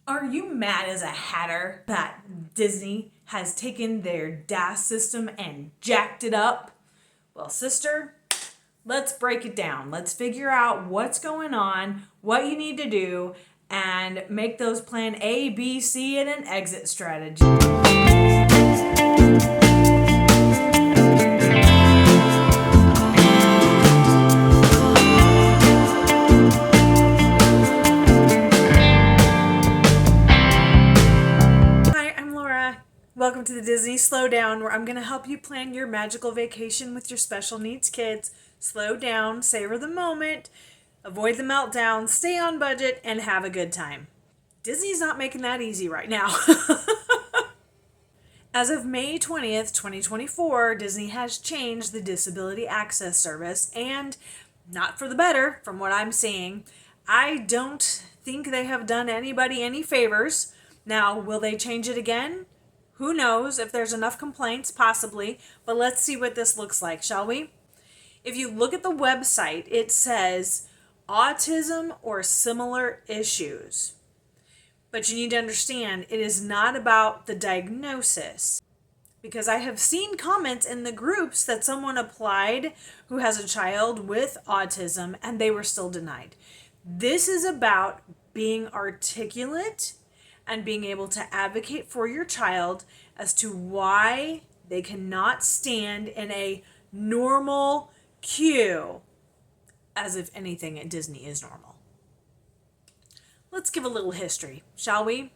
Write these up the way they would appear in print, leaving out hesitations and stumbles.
Are you mad as a hatter that Disney has taken their DAS system and jacked it up? Well, sister, let's break it down. Let's figure out what's going on, what you need to do, and make those plan A, B, C, and an exit strategy. Welcome to the Disney Slowdown, where I'm going to help you plan your magical vacation with your special needs kids. Slow down, savor the moment, avoid the meltdown, stay on budget, and have a good time. Disney's not making that easy right now. As of May 20th, 2024, Disney has changed the Disability Access Service, and not for the better, from what I'm seeing. I don't think they have done anybody any favors. Now, will they change it again? Who knows? If there's enough complaints, possibly. But let's see what this looks like, shall we? If you look at the website, it says autism or similar issues. But you need to understand, it is not about the diagnosis. Because I have seen comments in the groups that someone applied who has a child with autism and they were still denied. This is about being articulate and being able to advocate for your child as to why they cannot stand in a normal queue, as if anything at Disney is normal. Let's give a little history, shall we?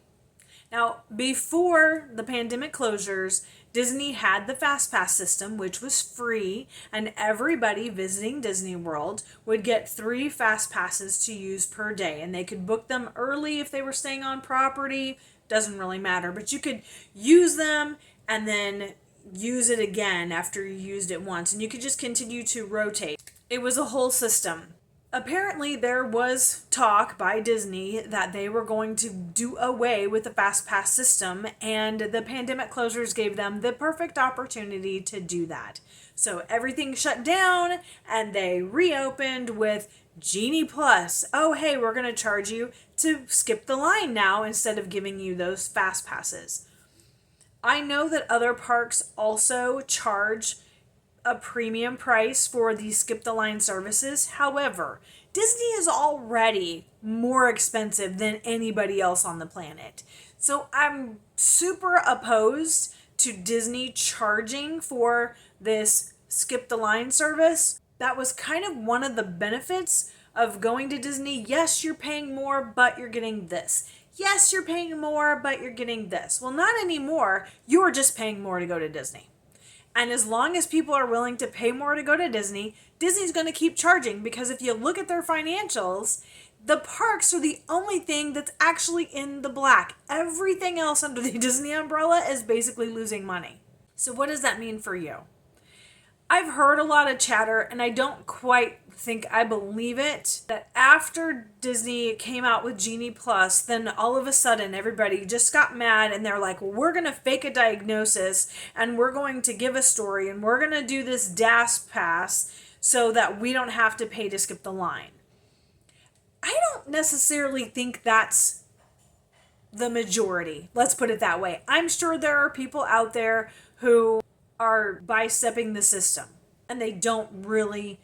Now, before the pandemic closures, Disney had the Fast Pass system, which was free, and everybody visiting Disney World would get 3 Fast Passes to use per day, and they could book them early if they were staying on property. Doesn't really matter, but you could use them and then use it again after you used it once, and you could just continue to rotate. It was a whole system. Apparently, there was talk by Disney that they were going to do away with the Fast Pass system, and the pandemic closures gave them the perfect opportunity to do that. So everything shut down, and they reopened with Genie Plus. Oh, hey, we're going to charge you to skip the line now instead of giving you those Fast Passes. I know that other parks also charge a premium price for the skip the line services. However, Disney is already more expensive than anybody else on the planet. So I'm super opposed to Disney charging for this skip the line service. That was kind of one of the benefits of going to Disney. Yes, you're paying more, but you're getting this. Yes, you're paying more, but you're getting this. Well, not anymore. You are just paying more to go to Disney. And as long as people are willing to pay more to go to Disney, Disney's going to keep charging, because if you look at their financials, the parks are the only thing that's actually in the black. Everything else under the Disney umbrella is basically losing money. So what does that mean for you? I've heard a lot of chatter, and I don't quite think I believe it, that after Disney came out with Genie Plus, then all of a sudden everybody just got mad and they're like, well, we're going to fake a diagnosis and we're going to give a story and we're going to do this DAS pass so that we don't have to pay to skip the line. I don't necessarily think that's the majority. Let's put it that way. I'm sure there are people out there who are bystepping the system and they don't really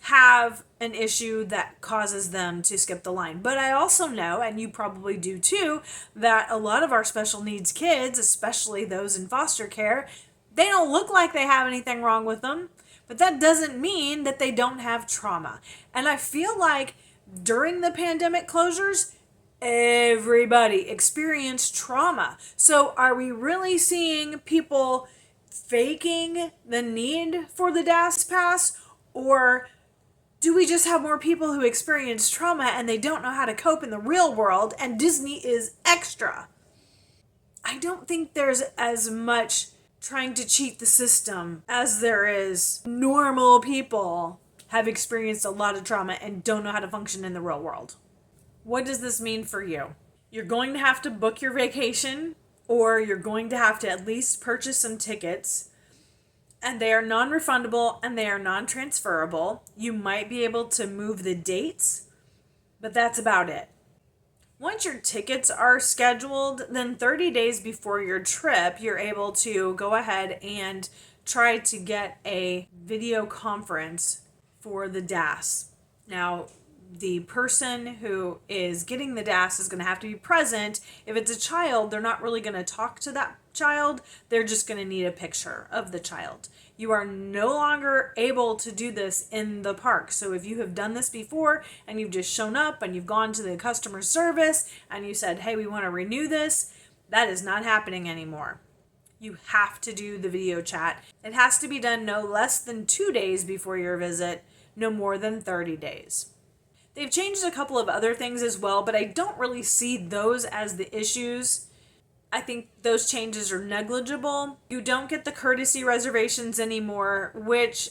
have an issue that causes them to skip the line. But I also know, and you probably do too, that a lot of our special needs kids, especially those in foster care, they don't look like they have anything wrong with them, but that doesn't mean that they don't have trauma. And I feel like during the pandemic closures, everybody experienced trauma. So are we really seeing people faking the need for the DAS pass, or do we just have more people who experience trauma and they don't know how to cope in the real world and Disney is extra? I don't think there's as much trying to cheat the system as there is normal people have experienced a lot of trauma and don't know how to function in the real world. What does this mean for you? You're going to have to book your vacation, or you're going to have to at least purchase some tickets, and they are non-refundable and they are non-transferable. You might be able to move the dates, but that's about it. Once your tickets are scheduled, then 30 days before your trip, you're able to go ahead and try to get a video conference for the DAS. Now, the person who is getting the DAS is going to have to be present. If it's a child, they're not really going to talk to that child. They're just going to need a picture of the child. You are no longer able to do this in the park. So if you have done this before and you've just shown up and you've gone to the customer service and you said, hey, we want to renew this, that is not happening anymore. You have to do the video chat. It has to be done no less than 2 days before your visit, no more than 30 days. They've changed a couple of other things as well, but I don't really see those as the issues. I think those changes are negligible. You don't get the courtesy reservations anymore, which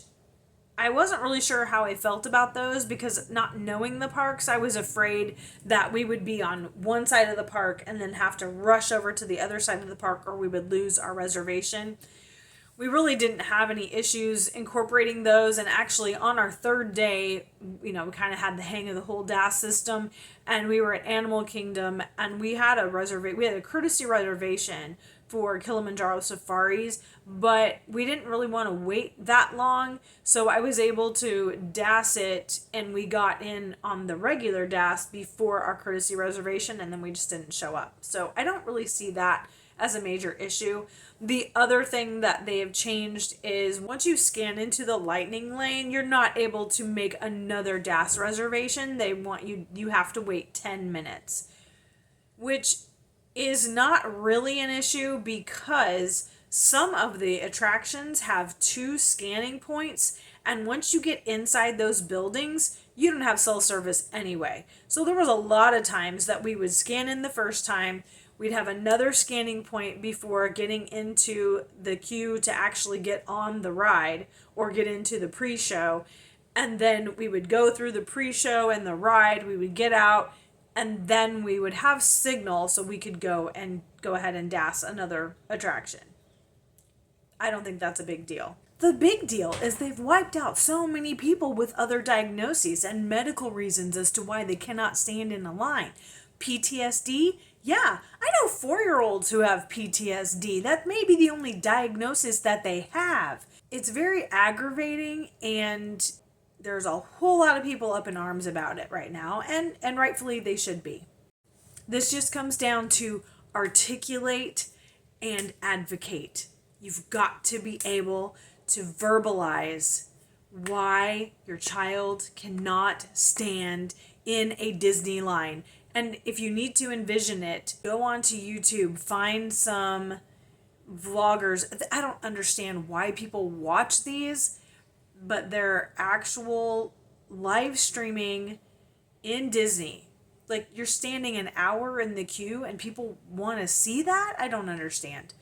I wasn't really sure how I felt about those, because not knowing the parks, I was afraid that we would be on one side of the park and then have to rush over to the other side of the park, or we would lose our reservation. We really didn't have any issues incorporating those, and actually on our third day, we kind of had the hang of the whole DAS system, and we were at Animal Kingdom, and we had a courtesy reservation for Kilimanjaro safaris, but we didn't really want to wait that long, so I was able to DAS it, and we got in on the regular DAS before our courtesy reservation, and then we just didn't show up. So I don't really see that as a major issue. The other thing that they have changed is once you scan into the Lightning Lane, you're not able to make another DAS reservation. They want you have to wait 10 minutes, which is not really an issue because some of the attractions have 2 scanning points, and once you get inside those buildings, you don't have cell service anyway. So there was a lot of times that we would scan in the first time, we'd have another scanning point before getting into the queue to actually get on the ride or get into the pre-show, and then we would go through the pre-show and the ride, we would get out, and then we would have signal so we could go ahead and DAS another attraction. I don't think that's a big deal. The big deal is they've wiped out so many people with other diagnoses and medical reasons as to why they cannot stand in a line. PTSD? Yeah, I know 4-year-olds who have PTSD. That may be the only diagnosis that they have. It's very aggravating, and there's a whole lot of people up in arms about it right now, and rightfully they should be. This just comes down to articulate and advocate. You've got to be able to verbalize why your child cannot stand in a Disney line. And if you need to envision it, go onto YouTube, find some vloggers. I don't understand why people watch these, but they're actual live streaming in Disney. Like, you're standing an hour in the queue and people want to see that? I don't understand.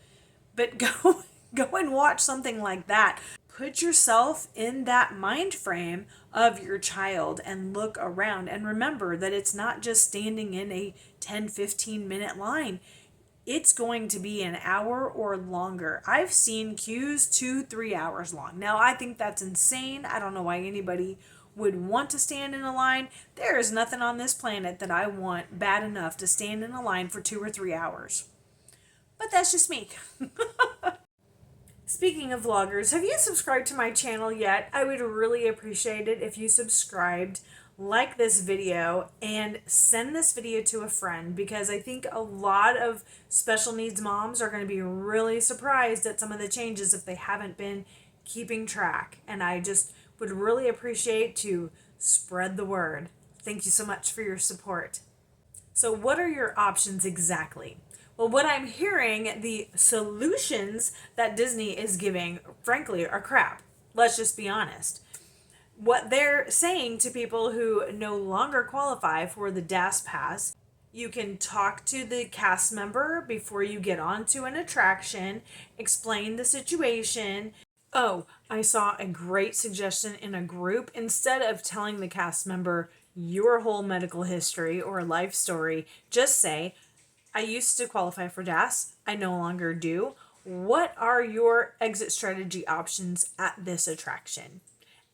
But go and watch something like that. Put yourself in that mind frame of your child and look around, and remember that it's not just standing in a 10-15 minute line. It's going to be an hour or longer. I've seen queues 2-3 hours long. Now, I think that's insane. I don't know why anybody would want to stand in a line. There is nothing on this planet that I want bad enough to stand in a line for 2 or 3 hours. But that's just me. Speaking of vloggers, have you subscribed to my channel yet? I would really appreciate it if you subscribed, like this video, and send this video to a friend, because I think a lot of special needs moms are going to be really surprised at some of the changes if they haven't been keeping track. And I just would really appreciate to spread the word. Thank you so much for your support. So what are your options exactly? Well, what I'm hearing, the solutions that Disney is giving, frankly, are crap. Let's just be honest. What they're saying to people who no longer qualify for the DAS Pass, you can talk to the cast member before you get onto an attraction, explain the situation. Oh, I saw a great suggestion in a group. Instead of telling the cast member your whole medical history or life story, just say, I used to qualify for DAS. I no longer do. What are your exit strategy options at this attraction?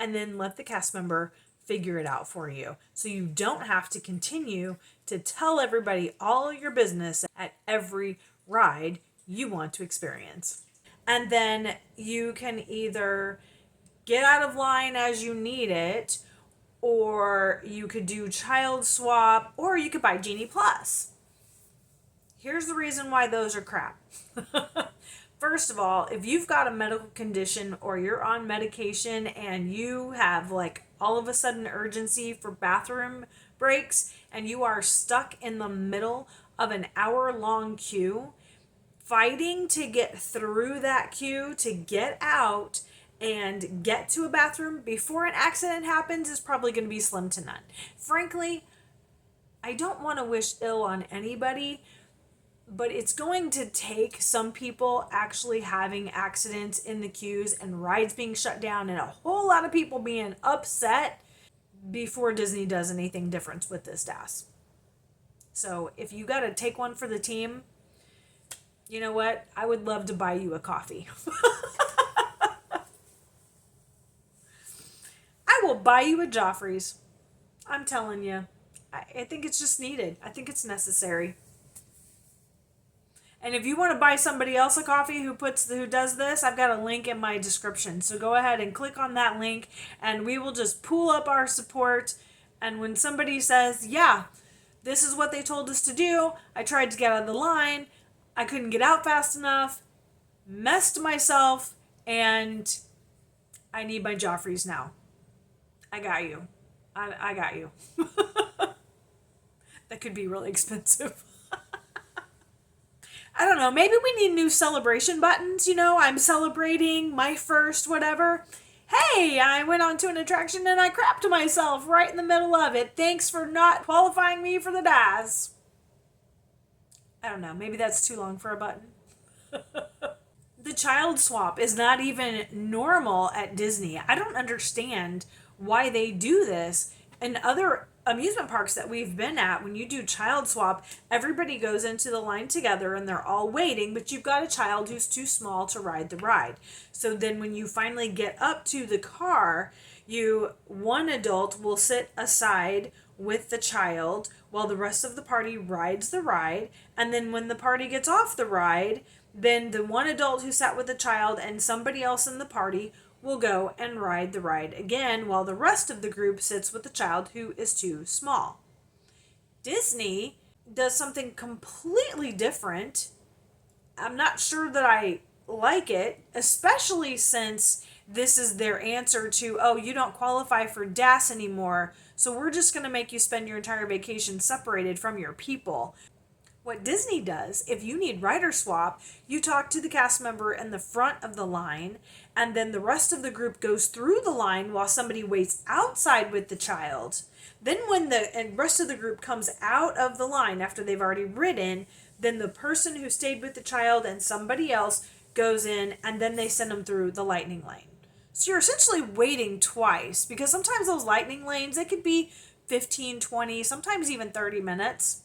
And then let the cast member figure it out for you. So you don't have to continue to tell everybody all your business at every ride you want to experience. And then you can either get out of line as you need it, or you could do child swap, or you could buy Genie Plus. Here's the reason why those are crap. First of all, if you've got a medical condition or you're on medication and you have like all of a sudden urgency for bathroom breaks and you are stuck in the middle of an hour-long queue, fighting to get through that queue to get out and get to a bathroom before an accident happens is probably going to be slim to none. Frankly, I don't want to wish ill on anybody, but it's going to take some people actually having accidents in the queues and rides being shut down and a whole lot of people being upset before Disney does anything different with this DAS. So if you got to take one for the team, you know what? I would love to buy you a coffee. I will buy you a Joffrey's. I'm telling you. I think it's just needed. I think it's necessary. And if you want to buy somebody else a coffee who does this, I've got a link in my description. So go ahead and click on that link and we will just pool up our support. And when somebody says, yeah, this is what they told us to do, I tried to get out of the line, I couldn't get out fast enough, messed myself, and I need my Joffrey's now. I got you. I got you. That could be really expensive. I don't know, maybe we need new celebration buttons, I'm celebrating my first whatever. Hey, I went on to an attraction and I crapped myself right in the middle of it. Thanks for not qualifying me for the DAS. I don't know, maybe that's too long for a button. The child swap is not even normal at Disney. I don't understand why they do this. In other amusement parks that we've been at, when you do child swap, everybody goes into the line together and they're all waiting, but you've got a child who's too small to ride the ride. So then when you finally get up to the car, one adult will sit aside with the child while the rest of the party rides the ride. And then when the party gets off the ride, then the one adult who sat with the child and somebody else in the party will go and ride the ride again while the rest of the group sits with the child who is too small. Disney does something completely different. I'm not sure that I like it, especially since this is their answer to, oh, you don't qualify for DAS anymore, so we're just going to make you spend your entire vacation separated from your people. What Disney does, if you need rider swap, you talk to the cast member in the front of the line, and then the rest of the group goes through the line while somebody waits outside with the child. Then when the rest of the group comes out of the line after they've already ridden, then the person who stayed with the child and somebody else goes in, and then they send them through the lightning lane. So you're essentially waiting twice, because sometimes those lightning lanes, they could be 15, 20, sometimes even 30 minutes.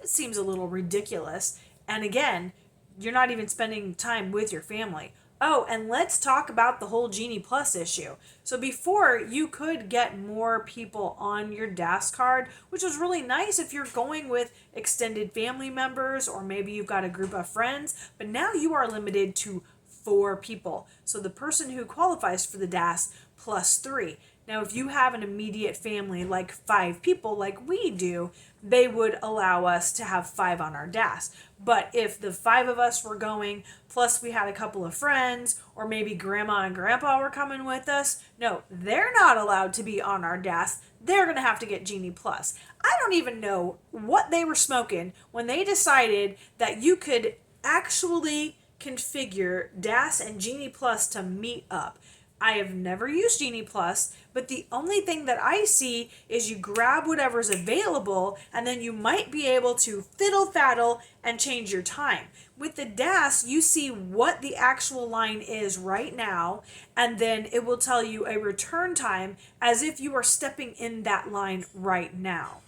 It seems a little ridiculous. And again, you're not even spending time with your family. Oh, and let's talk about the whole Genie Plus issue. So before, you could get more people on your DAS card, which was really nice if you're going with extended family members or maybe you've got a group of friends. But now you are limited to 4 people. So the person who qualifies for the DAS plus 3. Now, if you have an immediate family, like 5 people, like we do, they would allow us to have 5 on our DAS. But if the 5 of us were going, plus we had a couple of friends, or maybe grandma and grandpa were coming with us, no, they're not allowed to be on our DAS. They're going to have to get Genie Plus. I don't even know what they were smoking when they decided that you could actually configure DAS and Genie Plus to meet up. I have never used Genie Plus, but the only thing that I see is you grab whatever's available and then you might be able to fiddle-faddle and change your time. With the DAS, you see what the actual line is right now, and then it will tell you a return time as if you are stepping in that line right now.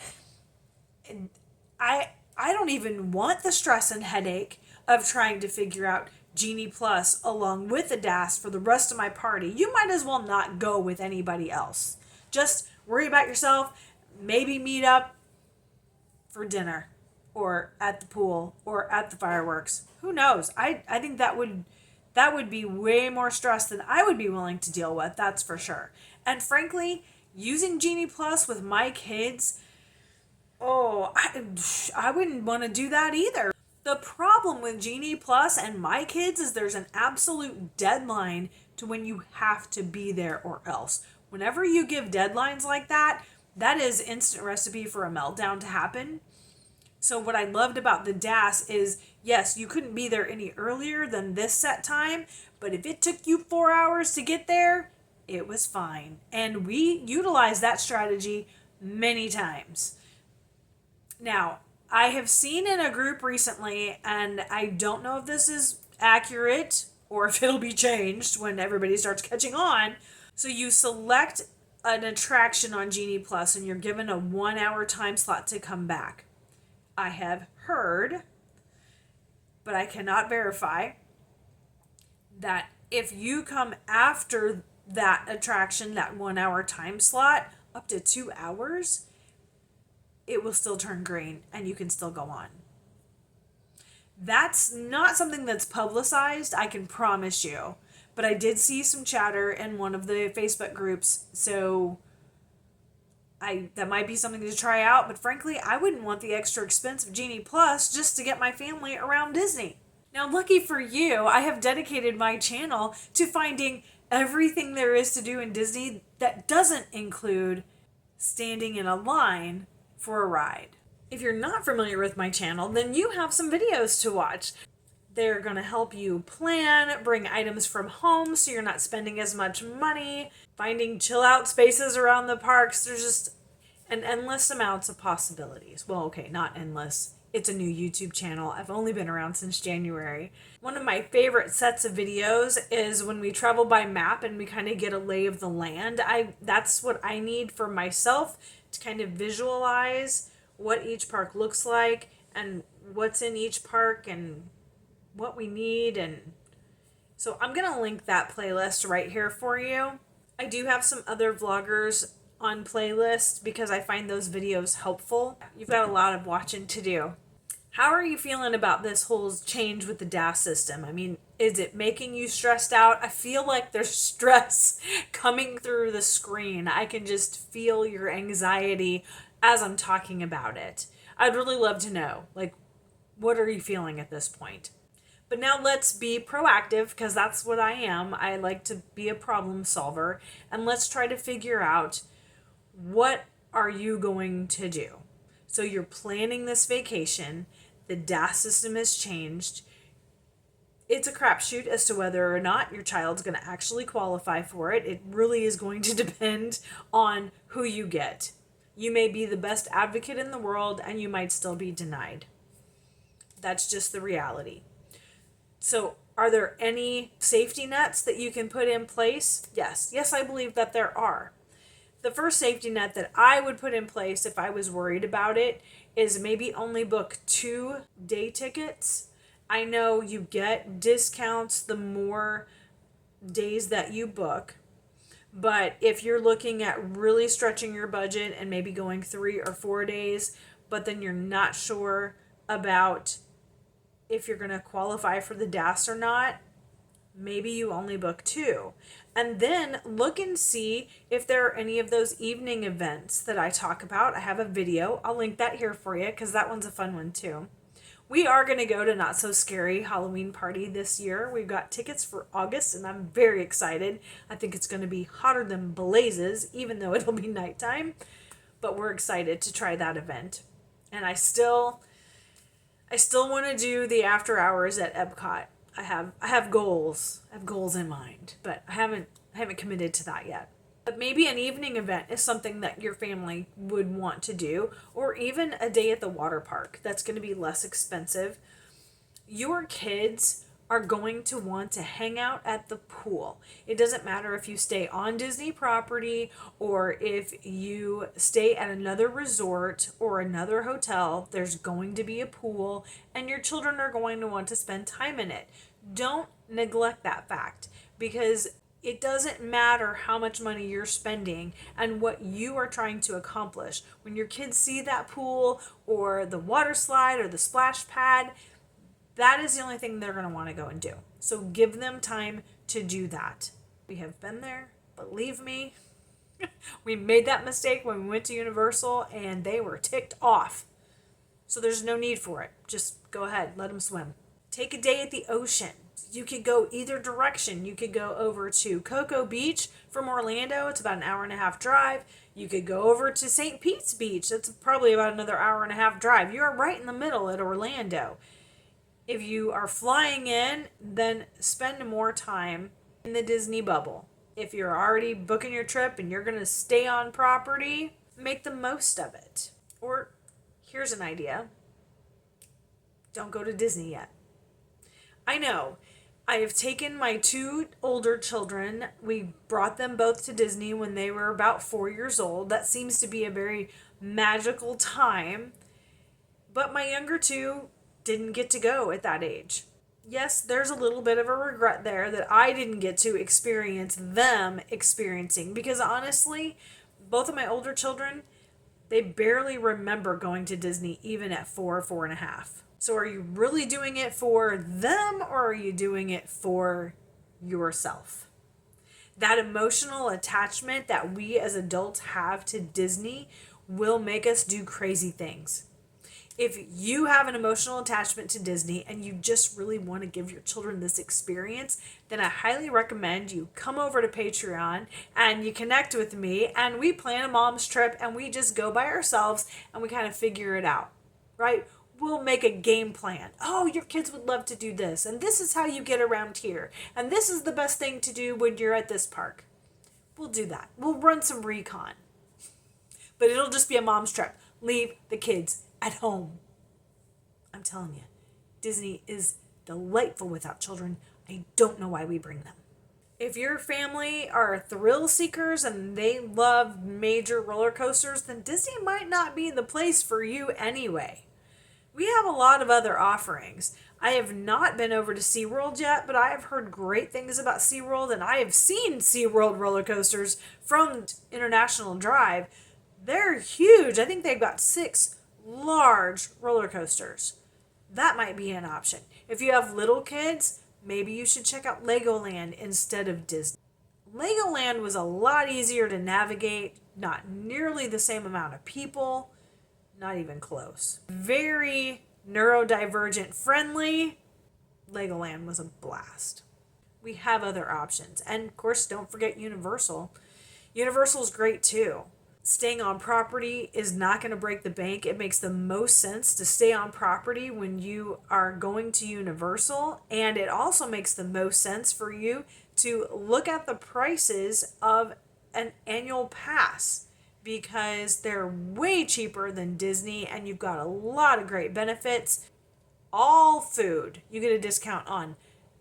And I don't even want the stress and headache of trying to figure out Genie Plus along with the DAS for the rest of my party. You might as well not go with anybody else. Just worry about yourself. Maybe meet up for dinner or at the pool or at the fireworks. Who knows? I think that would be way more stress than I would be willing to deal with, that's for sure. And frankly, using Genie Plus with my kids, oh, I wouldn't want to do that either. The problem with Genie Plus and my kids is there's an absolute deadline to when you have to be there or else. Whenever you give deadlines like that, that is instant recipe for a meltdown to happen. So what I loved about the DAS is, yes, you couldn't be there any earlier than this set time, but if it took you 4 hours to get there, it was fine. And we utilized that strategy many times. Now, I have seen in a group recently, and I don't know if this is accurate or if it'll be changed when everybody starts catching on. So you select an attraction on Genie Plus and you're given a 1 hour time slot to come back. I have heard, but I cannot verify, that if you come after that attraction, that 1 hour time slot, up to 2 hours, it will still turn green and you can still go on. That's not something that's publicized, I can promise you. But I did see some chatter in one of the Facebook groups, so that might be something to try out, but frankly, I wouldn't want the extra expense of Genie Plus just to get my family around Disney. Now, lucky for you, I have dedicated my channel to finding everything there is to do in Disney that doesn't include standing in a line for a ride. If you're not familiar with my channel, then you have some videos to watch. They're going to help you plan, bring items from home so you're not spending as much money, finding chill out spaces around the parks. There's just an endless amounts of possibilities. Well, okay, not endless. It's a new YouTube channel. I've only been around since January. One of my favorite sets of videos is when we travel by map and we kind of get a lay of the land. That's what I need for myself to kind of visualize what each park looks like and what's in each park and what we need. And so I'm going to link that playlist right here for you. I do have some other vloggers on playlist because I find those videos helpful. You've got a lot of watching to do. How are you feeling about this whole change with the DAS system? I mean, is it making you stressed out? I feel like there's stress coming through the screen. I can just feel your anxiety as I'm talking about it. I'd really love to know, like, what are you feeling at this point? But now let's be proactive, because that's what I am. I like to be a problem solver. And let's try to figure out, what are you going to do? So you're planning this vacation. The DAS system has changed. It's a crapshoot as to whether or not your child's going to actually qualify for it. It really is going to depend on who you get. You may be the best advocate in the world and you might still be denied. That's just the reality. So are there any safety nets that you can put in place? Yes, I believe that there are. The first safety net that I would put in place if I was worried about it is maybe only book 2 day tickets. I know you get discounts the more days that you book, but if you're looking at really stretching your budget and maybe going 3 or 4 days, but then you're not sure about if you're going to qualify for the DAS or not, maybe you only book 2. And then look and see if there are any of those evening events that I talk about. I have a video. I'll link that here for you because that one's a fun one too. We are going to go to Not So Scary Halloween Party this year. We've got tickets for August and I'm very excited. I think it's going to be hotter than blazes, even though it'll be nighttime. But we're excited to try that event. And I still want to do the after hours at Epcot. I have goals. I have goals in mind, but I haven't committed to that yet. But maybe an evening event is something that your family would want to do, or even a day at the water park. That's going to be less expensive. Your kids are going to want to hang out at the pool. It doesn't matter if you stay on Disney property or if you stay at another resort or another hotel, there's going to be a pool and your children are going to want to spend time in it. Don't neglect that fact, because It doesn't matter how much money you're spending and what you are trying to accomplish. When your kids see that pool or the water slide or the splash pad, that is the only thing they're going to want to go and do. So give them time to do that. We have been there, believe me. We made that mistake when we went to Universal and they were ticked off. So there's no need for it. Just go ahead, let them swim. Take a day at the ocean. You could go either direction. You could go over to Cocoa Beach from Orlando. It's about an hour and a half drive. You could go over to St. Pete's Beach. That's probably about another hour and a half drive. You are right in the middle at Orlando. If you are flying in, then spend more time in the Disney bubble. If you're already booking your trip and you're going to stay on property, make the most of it. Or here's an idea. Don't go to Disney yet. I know. I have taken my 2 older children. We brought them both to Disney when they were about 4 years old. That seems to be a very magical time. But my younger 2 didn't get to go at that age. Yes, there's a little bit of a regret there that I didn't get to experience them experiencing. Because honestly, both of my older children, they barely remember going to Disney even at 4.5. So are you really doing it for them or are you doing it for yourself? That emotional attachment that we as adults have to Disney will make us do crazy things. If you have an emotional attachment to Disney and you just really want to give your children this experience, then I highly recommend you come over to Patreon and you connect with me and we plan a mom's trip and we just go by ourselves and we kind of figure it out, right? We'll make a game plan. Oh, your kids would love to do this, and this is how you get around here, and this is the best thing to do when you're at this park. We'll do that. We'll run some recon. But it'll just be a mom's trip. Leave the kids at home. I'm telling you, Disney is delightful without children. I don't know why we bring them. If your family are thrill seekers and they love major roller coasters, then Disney might not be the place for you anyway. We have a lot of other offerings. I have not been over to SeaWorld yet, but I have heard great things about SeaWorld, and I have seen SeaWorld roller coasters from International Drive. They're huge. I think they've got 6 large roller coasters. That might be an option. If you have little kids, maybe you should check out Legoland instead of Disney. Legoland was a lot easier to navigate, not nearly the same amount of people. Not even close. Very neurodivergent friendly. Legoland was a blast. We have other options. And of course, don't forget Universal. Universal's great too. Staying on property is not going to break the bank. It makes the most sense to stay on property when you are going to Universal. And it also makes the most sense for you to look at the prices of an annual pass, because they're way cheaper than Disney and you've got a lot of great benefits. All food, you get a discount on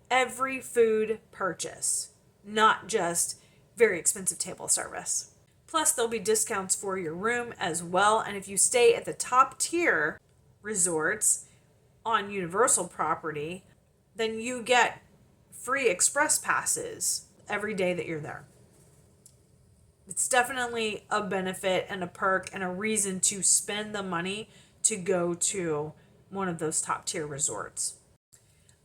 every food purchase, not just very expensive table service. Plus, there'll be discounts for your room as well. And if you stay at the top tier resorts on Universal property, then you get free express passes every day that you're there. It's definitely a benefit and a perk and a reason to spend the money to go to one of those top tier resorts.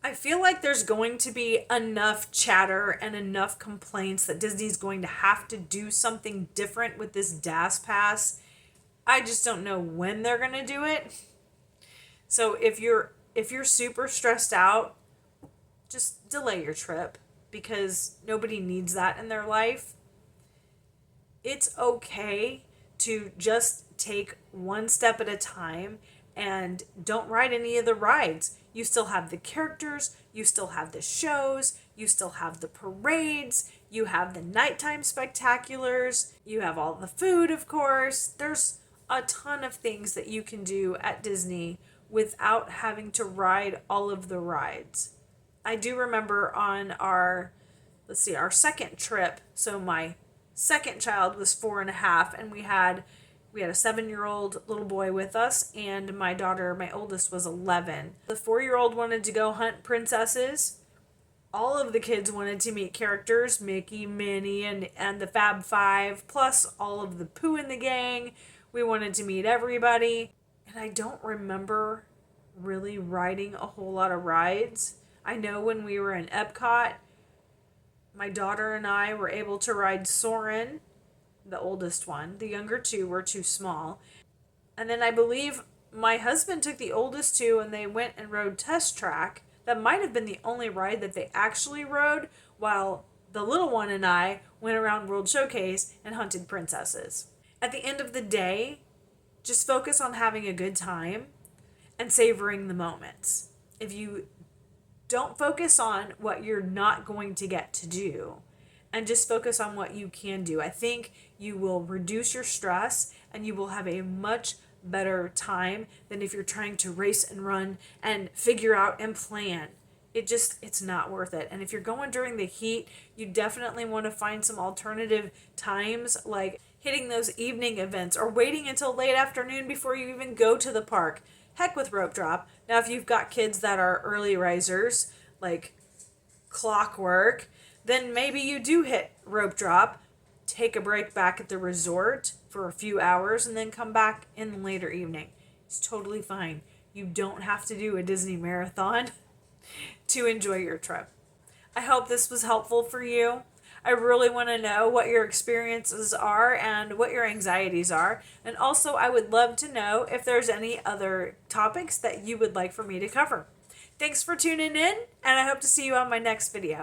I feel like there's going to be enough chatter and enough complaints that Disney's going to have to do something different with this DAS pass. I just don't know when they're going to do it. So if you're super stressed out, just delay your trip because nobody needs that in their life. It's okay to just take one step at a time and don't ride any of the rides. You still have the characters, you still have the shows, you still have the parades, you have the nighttime spectaculars, you have all the food, of course. There's a ton of things that you can do at Disney without having to ride all of the rides. I do remember on our second trip, so my second child was 4.5 and we had a 7-year-old little boy with us, and my daughter, my oldest, was 11. The 4-year-old wanted to go hunt princesses. all of the kids wanted to meet characters, Mickey, Minnie, and the Fab Five, plus all of the Pooh in the gang. We wanted to meet everybody. And I don't remember really riding a whole lot of rides. I know when we were in Epcot, my daughter and I were able to ride Soarin', the oldest one. The younger two were too small. And then I believe my husband took the oldest two and they went and rode Test Track. That might have been the only ride that they actually rode, while the little one and I went around World Showcase and hunted princesses. At the end of the day, just focus on having a good time and savoring the moments. If you don't focus on what you're not going to get to do and just focus on what you can do, I think you will reduce your stress and you will have a much better time than if you're trying to race and run and figure out and plan. It's not worth it. And if you're going during the heat, you definitely want to find some alternative times, like hitting those evening events or waiting until late afternoon before you even go to the park. Heck with rope drop. Now, if you've got kids that are early risers, like clockwork, then maybe you do hit rope drop, take a break back at the resort for a few hours, and then come back in the later evening. It's totally fine. You don't have to do a Disney marathon to enjoy your trip. I hope this was helpful for you. I really want to know what your experiences are and what your anxieties are. And also, I would love to know if there's any other topics that you would like for me to cover. Thanks for tuning in, and I hope to see you on my next video.